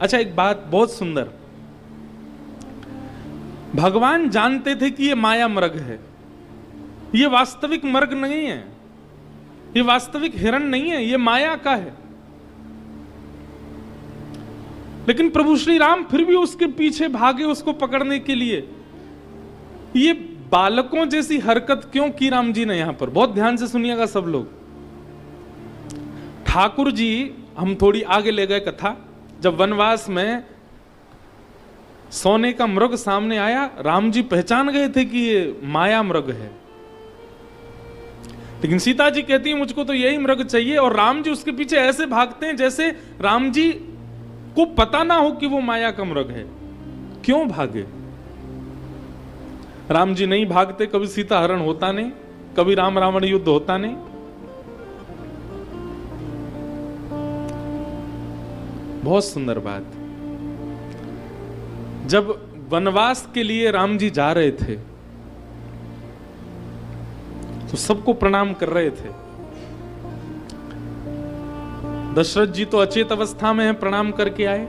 अच्छा, एक बात बहुत सुंदर, भगवान जानते थे कि ये माया मृग है, ये वास्तविक मृग नहीं है, ये वास्तविक हिरण नहीं है, ये माया का है। लेकिन प्रभु श्री राम फिर भी उसके पीछे भागे उसको पकड़ने के लिए। ये बालकों जैसी हरकत क्यों की राम जी ने? यहां पर बहुत ध्यान से सुनिएगा सब लोग। ठाकुर जी, हम थोड़ी आगे ले गए कथा, जब वनवास में सोने का मृग सामने आया, राम जी पहचान गए थे कि ये माया मृग है, लेकिन सीता जी कहती है मुझको तो यही मृग चाहिए, और राम जी उसके पीछे ऐसे भागते हैं जैसे राम जी को पता ना हो कि वो माया का मृग है। क्यों भागे? राम जी नहीं भागते, कभी सीता हरण होता नहीं, कभी राम रावण युद्ध होता नहीं। बहुत सुंदर बात। जब वनवास के लिए राम जी जा रहे थे तो सबको प्रणाम कर रहे थे। दशरथ जी तो अचेत अवस्था में हैं, प्रणाम करके आए।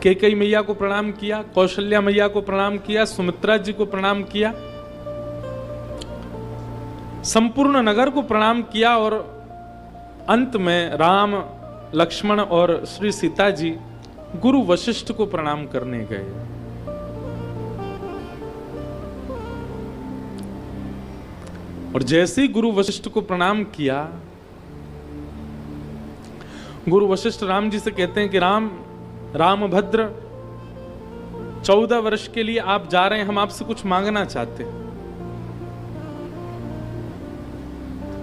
कैकेयी मैया को प्रणाम किया, कौशल्या मैया को प्रणाम किया, सुमित्रा जी को प्रणाम किया, संपूर्ण नगर को प्रणाम किया, और अंत में राम, लक्ष्मण और श्री सीता जी गुरु वशिष्ठ को प्रणाम करने गए। और जैसे ही गुरु वशिष्ठ को प्रणाम किया, गुरु वशिष्ठ राम जी से कहते हैं कि राम भद्र, 14 वर्ष के लिए आप जा रहे हैं, हम आपसे कुछ मांगना चाहते हैं।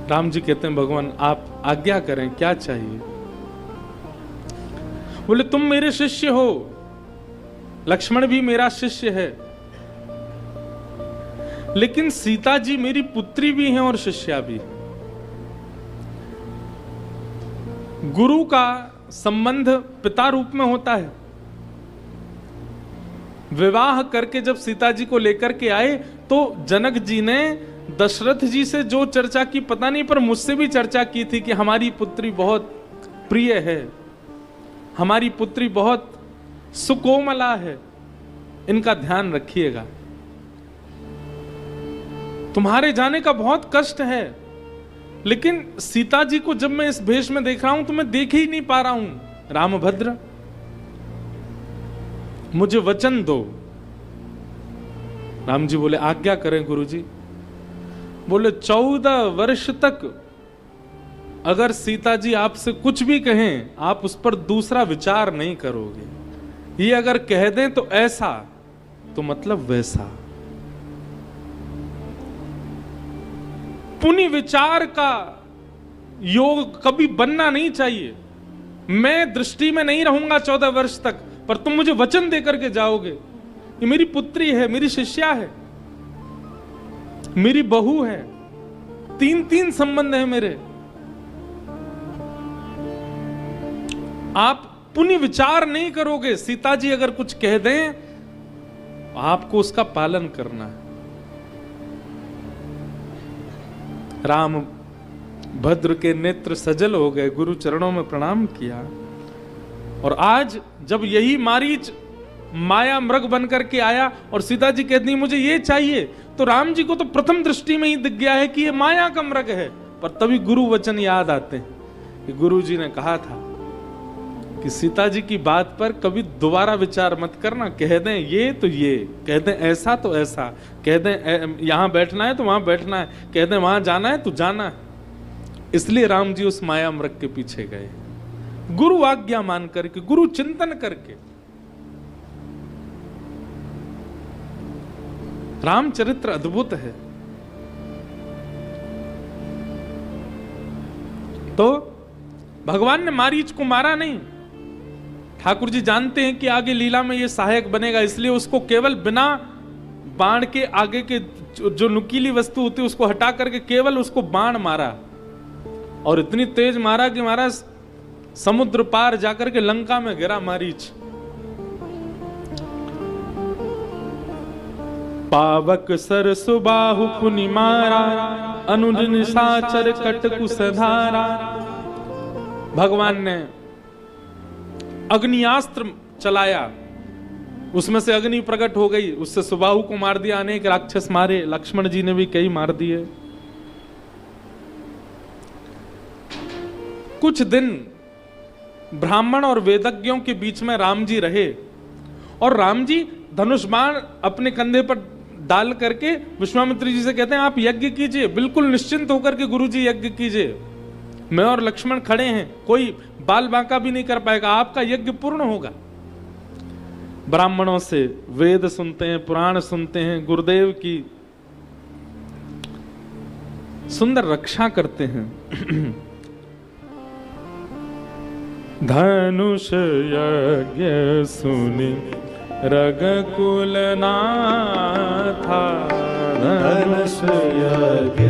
राम जी कहते हैं भगवान आप आज्ञा करें, क्या चाहिए? बोले तुम मेरे शिष्य हो, लक्ष्मण भी मेरा शिष्य है, लेकिन सीता जी मेरी पुत्री भी हैं और शिष्या भी। गुरु का संबंध पिता रूप में होता है। विवाह करके जब सीता जी को लेकर के आए तो जनक जी ने दशरथ जी से जो चर्चा की पता नहीं, पर मुझसे भी चर्चा की थी कि हमारी पुत्री बहुत प्रिय है, हमारी पुत्री बहुत सुकोमला है, इनका ध्यान रखिएगा। तुम्हारे जाने का बहुत कष्ट है, लेकिन सीता जी को जब मैं इस भेष में देख रहा हूं तो मैं देख ही नहीं पा रहा हूं। रामभद्र, मुझे वचन दो। राम जी बोले आज्ञा करें गुरुजी। बोले 14 वर्ष तक अगर सीता जी आपसे कुछ भी कहें, आप उस पर दूसरा विचार नहीं करोगे। ये अगर कह दें तो ऐसा, तो मतलब वैसा। पुनि विचार का योग कभी बनना नहीं चाहिए। मैं दृष्टि में नहीं रहूंगा 14 वर्ष तक, पर तुम मुझे वचन देकर के जाओगे। ये मेरी पुत्री है, मेरी शिष्या है, मेरी बहू है, 3 संबंध है मेरे। आप पुनि विचार नहीं करोगे। सीता जी अगर कुछ कह दें, आपको उसका पालन करना है। राम भद्र के नेत्र सजल हो गए, गुरु चरणों में प्रणाम किया। और आज जब यही मारीच माया मृग बन करके आया और सीता जी कहती मुझे ये चाहिए, तो राम जी को तो प्रथम दृष्टि में ही दिख गया है कि ये माया का मृग है। पर तभी गुरु वचन याद आते हैं कि गुरु जी ने कहा था कि सीता जी की बात पर कभी दोबारा विचार मत करना। कह दें ये तो ये, कह दें ऐसा तो ऐसा, कह दें यहां बैठना है तो वहां बैठना है, कह दें वहां जाना है तो जाना है। इसलिए राम जी उस माया मृग के पीछे गए, गुरु आज्ञा मान करके, गुरु चिंतन करके। रामचरित्र अद्भुत है। तो भगवान ने मारीच को मारा नहीं। ठाकुर जी जानते हैं कि आगे लीला में ये सहायक बनेगा, इसलिए उसको केवल बिना बाण के आगे के जो नुकीली वस्तु होती है उसको हटा करके केवल उसको बाण मारा, और इतनी तेज मारा कि महाराज समुद्र पार जाकर के लंका में गिरा मारीच। पावक सर सुबाहु पुनि मारा, अनुज निशाचर कट कुसधारा। भगवान ने अग्नियास्त्र चलाया, उसमें से अग्नि प्रकट हो गई, उससे सुबाहु को मार दिया, अनेक राक्षस मारे, लक्ष्मण जी ने भी कई मार दिए। कुछ दिन ब्राह्मण और वेदज्ञों के बीच में राम जी रहे, और राम जी धनुष बाण अपने कंधे पर डाल करके विश्वामित्र जी से कहते हैं आप यज्ञ कीजिए, बिल्कुल निश्चिंत होकर के गुरु जी यज्ञ कीजिए, मैं और लक्ष्मण खड़े हैं, कोई बाल बांका भी नहीं कर पाएगा, आपका यज्ञ पूर्ण होगा। ब्राह्मणों से वेद सुनते हैं, पुराण सुनते हैं, गुरुदेव की सुंदर रक्षा करते हैं। धनुष यज्ञ सुनि रघुकुल नाथा, धनुष यज्ञ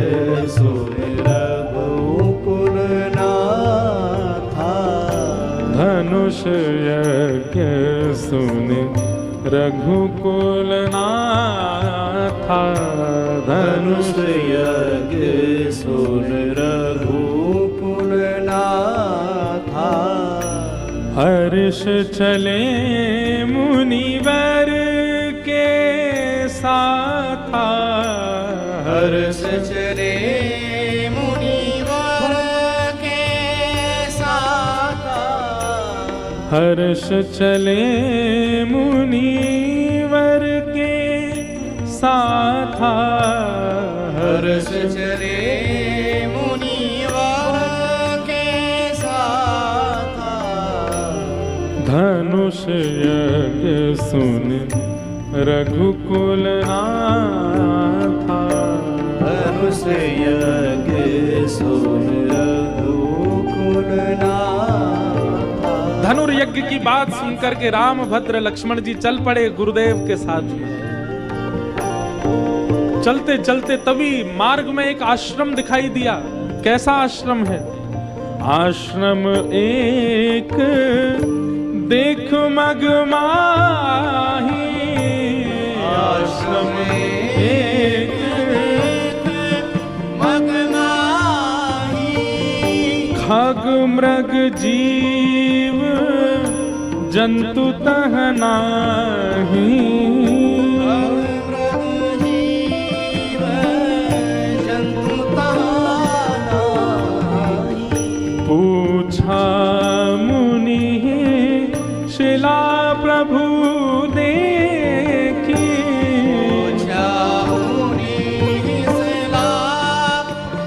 सुनि रघुकुल नाथा, धनुष यज्ञ सुनि रघुकुल नाथा, धनुष यज्ञ सुनि रघुकुल नाथा, हर्ष चले मुनिवर के साथा, हर्ष चले मुनिवर के साथा, हर्ष चले मुनिवर के साथा, हर्ष चले मुनिवर के साथा, धनुष यज्ञ सुनि रघुकुल नाथा, धनुष यज्ञ सुनि रघुकुल नाथा। धनुर्यज्ञ की बात सुनकर के राम भद्र लक्ष्मण जी चल पड़े गुरुदेव के साथ में। चलते चलते तभी मार्ग में एक आश्रम दिखाई दिया। कैसा आश्रम है? आश्रम एक देख मगमाही, आश्रम एक मगमाही, खग मृग जीव जंतु तह नाही, पूछा मुनि शिला प्रभु देखी, पूछा मुनि शिला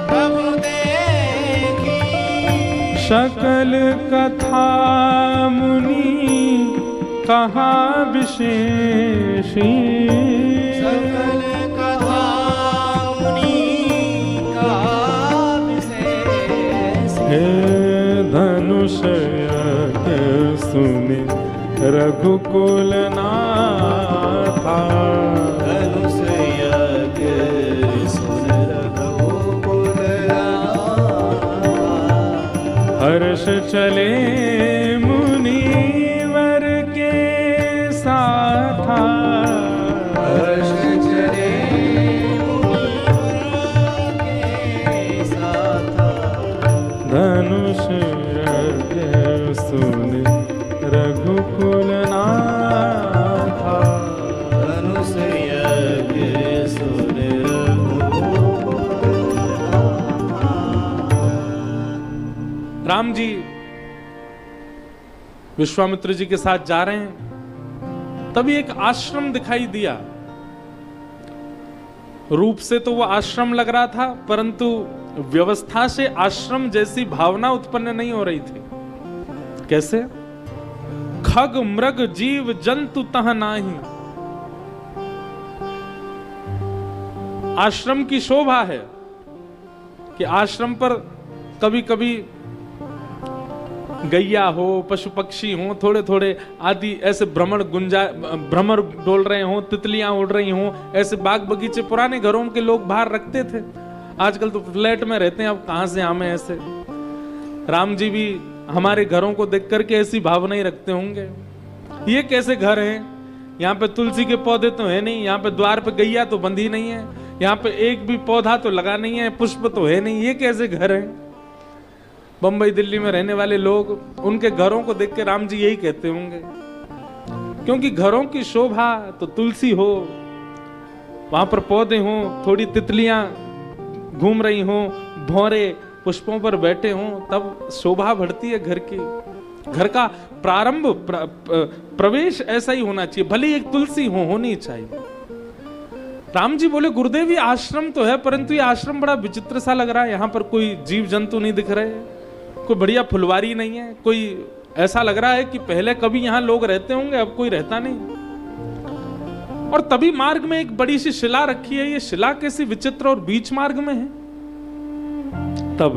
प्रभु देखी, सकल कथा मुनि कहा विशेषी, सकल कथा मुनि कहा विशेषी, हे धनुष यज्ञ सुनि रघुकुल नाथा, धनुष यज्ञ सुनि रघुकुल नाथा, हर्ष चले मुनिवर के साथा, हर्ष चले मुनिवर के साथा, धनुष यज्ञ सुनि रघुकुल नाथा, धनुष यज्ञ सुनि रघुकुल नाथा। राम जी विश्वामित्र जी के साथ जा रहे हैं, तभी एक आश्रम दिखाई दिया। रूप से तो वो आश्रम लग रहा था, परंतु व्यवस्था से आश्रम जैसी भावना उत्पन्न नहीं हो रही थी। कैसे? खग मृग जीव जंतु तह नाही। आश्रम की शोभा है कि आश्रम पर कभी कभी गैया हो, पशु पक्षी हो, थोड़े थोड़े आदि ऐसे भ्रमर डोल रहे हो, तितलियां उड़ रही हो, ऐसे बाग बगीचे पुराने घरों के लोग बाहर रखते थे। आजकल तो फ्लैट में रहते हैं, अब कहां से आमे ऐसे। राम जी भी हमारे घरों को देख करके ऐसी भावना ही रखते होंगे। ये कैसे घर है? यहाँ पे तुलसी के पौधे तो है नहीं, यहाँ पे द्वार पे गैया तो बंधी नहीं है, यहाँ पे एक भी पौधा तो लगा नहीं है, पुष्प तो है नहीं, ये कैसे घर है? बंबई दिल्ली में रहने वाले लोग, उनके घरों को देख के राम जी यही कहते होंगे, क्योंकि घरों की शोभा तो तुलसी हो, वहां पर पौधे हो, थोड़ी तितलियां घूम रही हो, भौरे पुष्पों पर बैठे हो, तब शोभा बढ़ती है घर की। घर का प्रारंभ प्रवेश ऐसा ही होना चाहिए, भले एक तुलसी होनी चाहिए। राम जी बोले गुरुदेव ये आश्रम तो है, परंतु ये आश्रम बड़ा विचित्र सा लग रहा है, यहाँ पर कोई जीव जंतु नहीं दिख रहे, कोई बढ़िया फुलवारी नहीं है, कोई ऐसा लग रहा है कि पहले कभी यहाँ लोग रहते होंगे, अब कोई रहता नहीं। और तभी मार्ग में एक बड़ी सी शिला रखी है, ये शिला कैसी विचित्र और बीच मार्ग में है। तब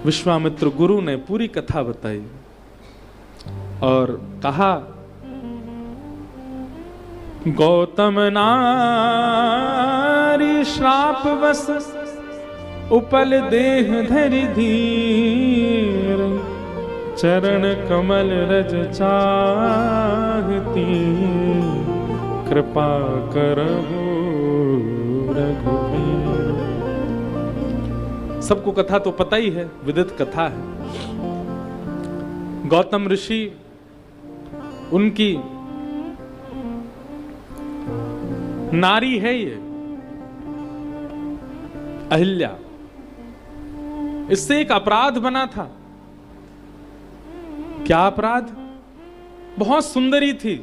विश्वामित्र गुरु ने पूरी कथा बताई और कहा, गौतम नारी श्राप बस उपल देह धरि धीर, चरण कमल रज चाहती, कृपा करहु रघुवीर। सबको कथा तो पता ही है, विदित कथा है। गौतम ऋषि, उनकी नारी है ये अहिल्या, इससे एक अपराध बना था। क्या अपराध? बहुत सुंदरी थी,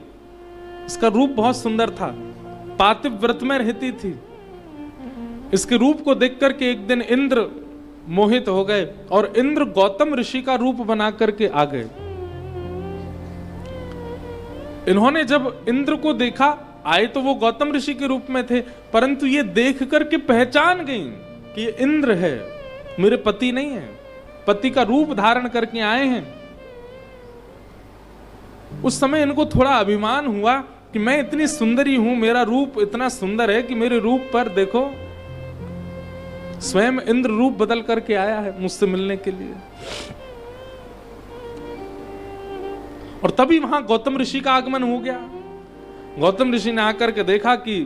इसका रूप बहुत सुंदर था, पातिव व्रत में रहती थी। इसके रूप को देख करके एक दिन इंद्र मोहित हो गए और इंद्र गौतम ऋषि का रूप बना करके आ गए। इन्होंने जब इंद्र को देखा, आए तो वो गौतम ऋषि के रूप में थे, परंतु ये देख करके पहचान गई कि ये इंद्र है, मेरे पति नहीं है, पति का रूप धारण करके आए हैं। उस समय इनको थोड़ा अभिमान हुआ कि मैं इतनी सुंदरी हूं, मेरा रूप इतना सुंदर है कि मेरे रूप पर देखो, स्वयं इंद्र रूप बदल करके आया है मुझसे मिलने के लिए। और तभी वहां गौतम ऋषि का आगमन हो गया। गौतम ऋषि ने आकर के देखा कि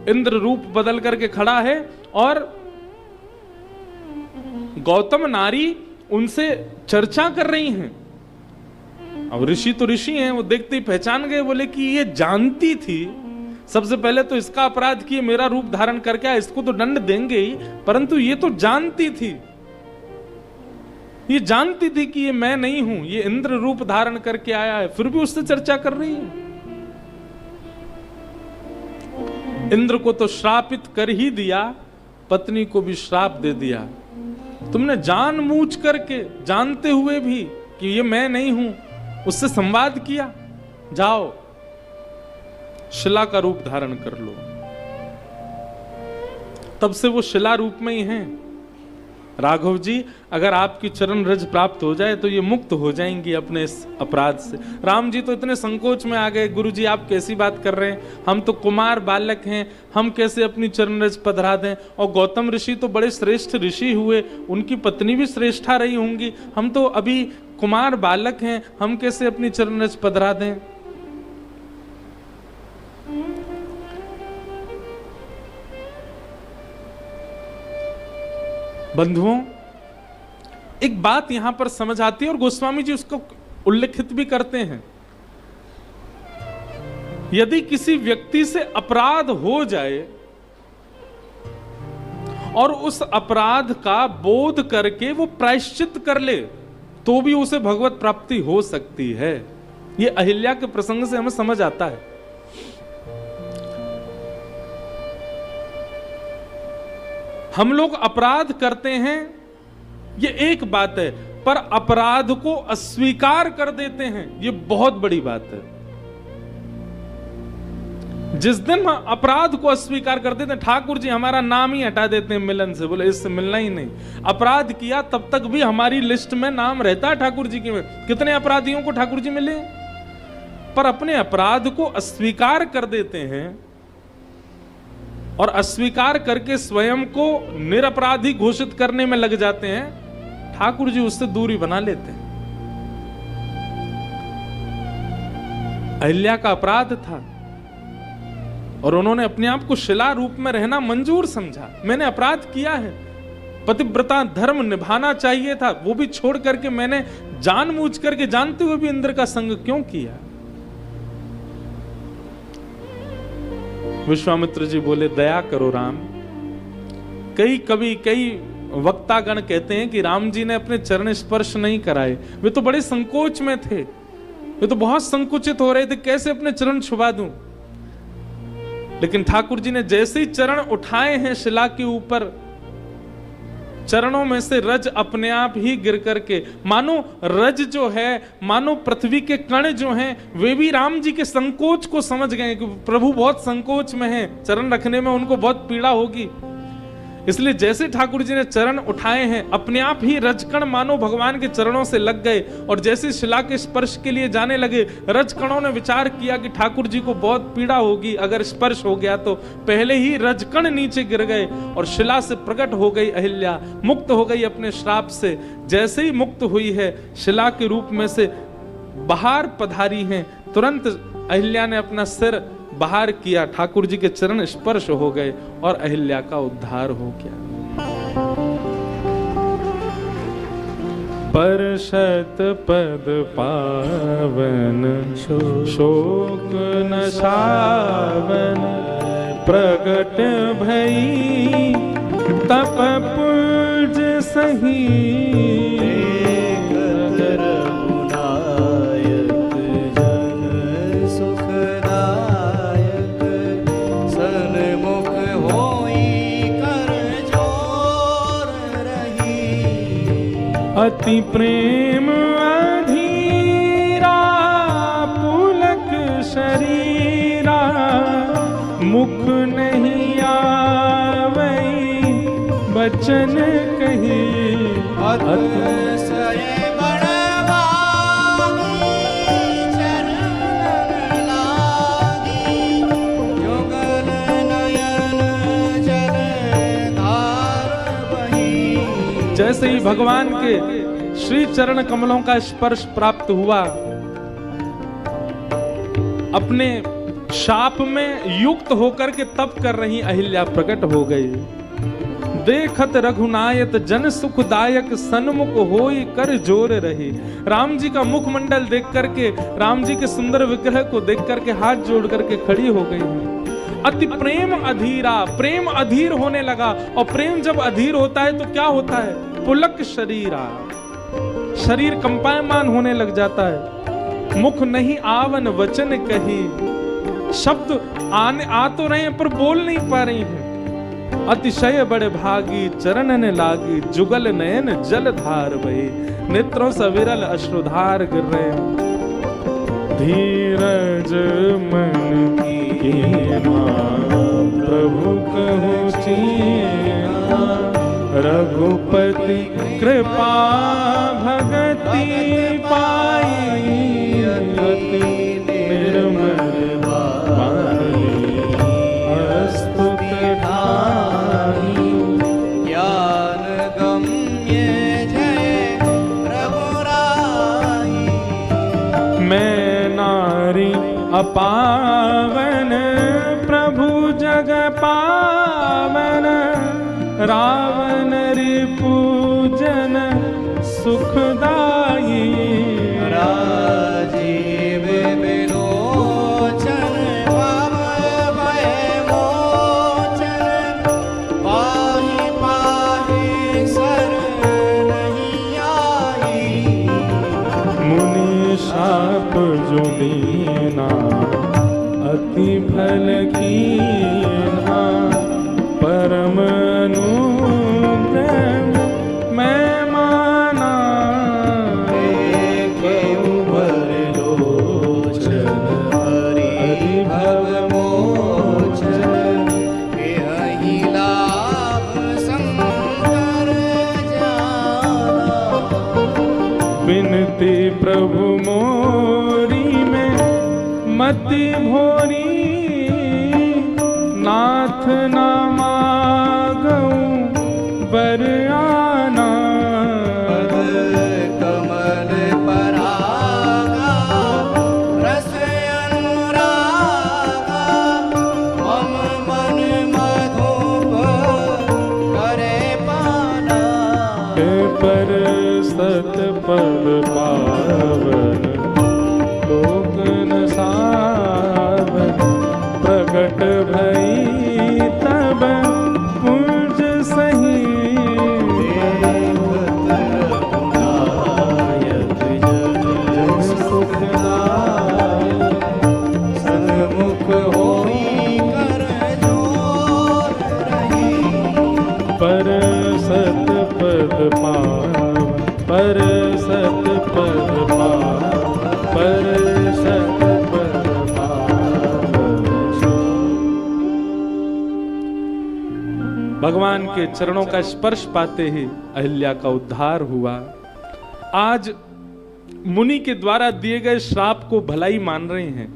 इंद्र रूप बदल करके खड़ा है और गौतम नारी उनसे चर्चा कर रही हैं। अब ऋषि तो ऋषि हैं, वो देखते ही पहचान गए, बोले कि ये जानती थी, सबसे पहले तो इसका अपराध किए, मेरा रूप धारण करके आया, इसको तो दंड देंगे ही, परंतु ये तो जानती थी, ये जानती थी कि ये मैं नहीं हूं, ये इंद्र रूप धारण करके आया है, फिर भी उससे चर्चा कर रही है। इंद्र को तो श्रापित कर ही दिया, पत्नी को भी श्राप दे दिया। तुमने जानबूझ करके, जानते हुए भी कि ये मैं नहीं हूं, उससे संवाद किया, जाओ शिला का रूप धारण कर लो। तब से वो शिला रूप में ही हैं। राघव जी, अगर आपकी चरण रज प्राप्त हो जाए तो ये मुक्त हो जाएंगी अपने इस अपराध से। राम जी तो इतने संकोच में आ गए, गुरु जी आप कैसी बात कर रहे हैं, हम तो कुमार बालक हैं, हम कैसे अपनी चरण रज पधरा दें। और गौतम ऋषि तो बड़े श्रेष्ठ ऋषि हुए, उनकी पत्नी भी श्रेष्ठा रही होंगी, हम तो अभी कुमार बालक हैं, हम कैसे अपनी चरण रज पधरा दें। बंधुओं, एक बात यहां पर समझ आती है और गोस्वामी जी उसको उल्लेखित भी करते हैं। यदि किसी व्यक्ति से अपराध हो जाए और उस अपराध का बोध करके वो प्रायश्चित कर ले, तो भी उसे भगवत प्राप्ति हो सकती है। ये अहिल्या के प्रसंग से हमें समझ आता है। हम लोग अपराध करते हैं, ये एक बात है, पर अपराध को अस्वीकार कर देते हैं, ये बहुत बड़ी बात है। जिस दिन हम अपराध को अस्वीकार कर देते हैं, ठाकुर जी हमारा नाम ही हटा देते हैं मिलन से, बोले इससे मिलना ही नहीं। अपराध किया तब तक भी हमारी लिस्ट में नाम रहता है ठाकुर जी के में। कितने अपराधियों को ठाकुर जी मिले, पर अपने अपराध को अस्वीकार कर देते हैं और अस्वीकार करके स्वयं को निरपराधी घोषित करने में लग जाते हैं। ठाकुर जी उससे दूरी बना लेते हैं। अहिल्या का अपराध था और उन्होंने अपने आप को शिला रूप में रहना मंजूर समझा। मैंने अपराध किया है, पतिव्रता धर्म निभाना चाहिए था, वो भी छोड़ करके मैंने जानबूझ करके जानते हुए भी इंद्र का संग क्यों किया? विश्वामित्र जी बोले, दया करो राम। कई कवि, कई वक्तागण कहते हैं कि राम जी ने अपने चरण स्पर्श नहीं कराए, वे तो बड़े संकोच में थे, वे तो बहुत संकुचित हो रहे थे, कैसे अपने चरण छुपा दूं। लेकिन ठाकुर जी ने जैसे ही चरण उठाए हैं शिला के ऊपर, चरणों में से रज अपने आप ही गिर करके, मानो रज जो है, मानो पृथ्वी के कण जो हैं, वे भी राम जी के संकोच को समझ गए कि प्रभु बहुत संकोच में हैं, चरण रखने में उनको बहुत पीड़ा होगी। इसलिए जैसे ठाकुर जी ने चरण उठाए हैं, अपने आप ही रजकण मानो भगवान के चरणों से लग गए, और जैसे शिला के स्पर्श के लिए जाने लगे, रजकणों ने विचार किया कि ठाकुर जी को बहुत पीड़ा होगी अगर स्पर्श हो गया तो, पहले ही रजकण नीचे गिर गए और शिला से प्रकट हो गई अहिल्या, मुक्त हो गई अपने श्राप से। जैसे ही मुक्त हुई है, शिला के रूप में से बाहर पधारी हैं, तुरंत अहिल्या ने अपना सिर बाहर किया, ठाकुर जी के चरण स्पर्श हो गए और अहिल्या का उद्धार हो गया। परशत पद पावन शोक नशावन, प्रगट भई तप पुज सही, अति प्रेम अधीरा पुलक शरीरा, मुख नहीं आवई बचन कही, अतिशय बड़वानी चरणन लागी, जुगल नयन जल धार बही। जैसे ही भगवान के श्री चरण कमलों का स्पर्श प्राप्त हुआ, अपने शाप में युक्त होकर के तप कर रही अहिल्या प्रकट हो गई। देखत रघुनायक जन सुखदायक, सन्मुख होई कर जोर रही। राम जी का मुखमंडल देख करके, राम जी के सुंदर विग्रह को देख करके हाथ जोड़ करके खड़ी हो गई। अति प्रेम अधीरा, प्रेम अधीर होने लगा, और प्रेम जब अधीर होता है तो क्या होता है? पुलक शरीरा, शरीर कंपायमान होने लग जाता है। मुख नहीं आवन वचन कही, शब्द आने आ तो रहे हैं पर बोल नहीं पा रही हैं। अतिशय बड़े भागी चरणन लागी, जुगल नयन जल धार बही। नेत्रों से विरल अश्रुधार गिर रहे हैं। धीरज मन की प्रभु कहु चीना, रघुपति कृपा भगति पाई, अति निर्मल वाणी अस्तुत ठाई। ज्ञान गम्य जय रघुराई, मैं नारी अपावन प्रभु जग पावन, रावण रिपुजन सुखदाई। राजीव विलोचन भव भय मोचन, पाहि पाहि शरण नहीं आई। मुनि शाप जो दीना, अति भल कीना, परम अनुग्रह मैं माना। केहु भर लोचन हरि भव मोचन, एहि लाभ शंकर जाना। बिनती प्रभु मोरी में मति भोरी, नाथ ना मागऊं बर आना। पद कमल परागा, रस अनुरागा, मम मन मधुप करे पाना। पद पावन लोकन सावन प्रगट भई तब पूज सही सन्मुख होई कर जोर रही पर सत पद पावन पर सत पद पावन पर सत पद पावन। भगवान के चरणों का स्पर्श पाते ही अहिल्या का उद्धार हुआ। आज मुनि के द्वारा दिए गए श्राप को भलाई मान रहे हैं।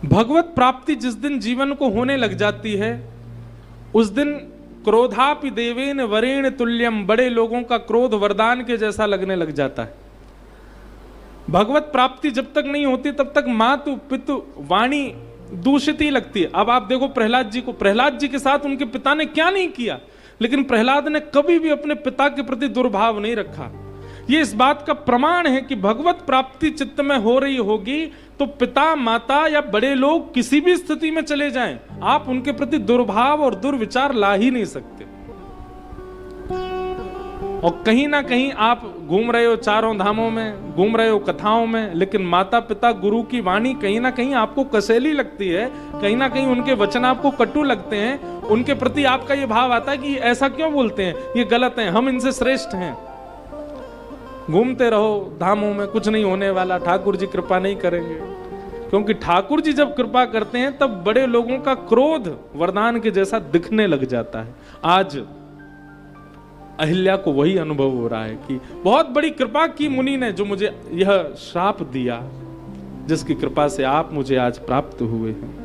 भगवत प्राप्ति जिस दिन जीवन को होने लग जाती है उस दिन क्रोधापि देवेन वरेण तुल्यम, बड़े लोगों का क्रोध वरदान के जैसा लगने लग जाता है। भगवत प्राप्ति जब तक नहीं होती तब तक मातु पितु वाणी दूषित ही लगती है। अब आप देखो प्रहलाद जी को, प्रहलाद जी के साथ उनके पिता ने क्या नहीं किया, लेकिन प्रहलाद ने कभी भी अपने पिता के प्रति दुर्भाव नहीं रखा। ये इस बात का प्रमाण है कि भगवत प्राप्ति चित्त में हो रही होगी तो पिता माता या बड़े लोग किसी भी स्थिति में चले जाएं, आप उनके प्रति दुर्भाव और दुर्विचार ला ही नहीं सकते। और कहीं ना कहीं आप घूम रहे हो चारों धामों में, घूम रहे हो कथाओं में, लेकिन माता पिता गुरु की वाणी कहीं ना कहीं आपको कसैली लगती है, कहीं ना कहीं उनके वचन आपको कटु लगते हैं। उनके प्रति आपका ये भाव आता है कि ऐसा क्यों बोलते हैं, ये गलत है, हम इनसे श्रेष्ठ हैं। घूमते रहो धामों में, कुछ नहीं होने वाला, ठाकुर जी कृपा नहीं करेंगे। क्योंकि ठाकुर जी जब कृपा करते हैं तब बड़े लोगों का क्रोध वरदान के जैसा दिखने लग जाता है। आज अहिल्या को वही अनुभव हो रहा है कि बहुत बड़ी कृपा की मुनि ने, जो मुझे यह श्राप दिया, जिसकी कृपा से आप मुझे आज प्राप्त हुए हैं।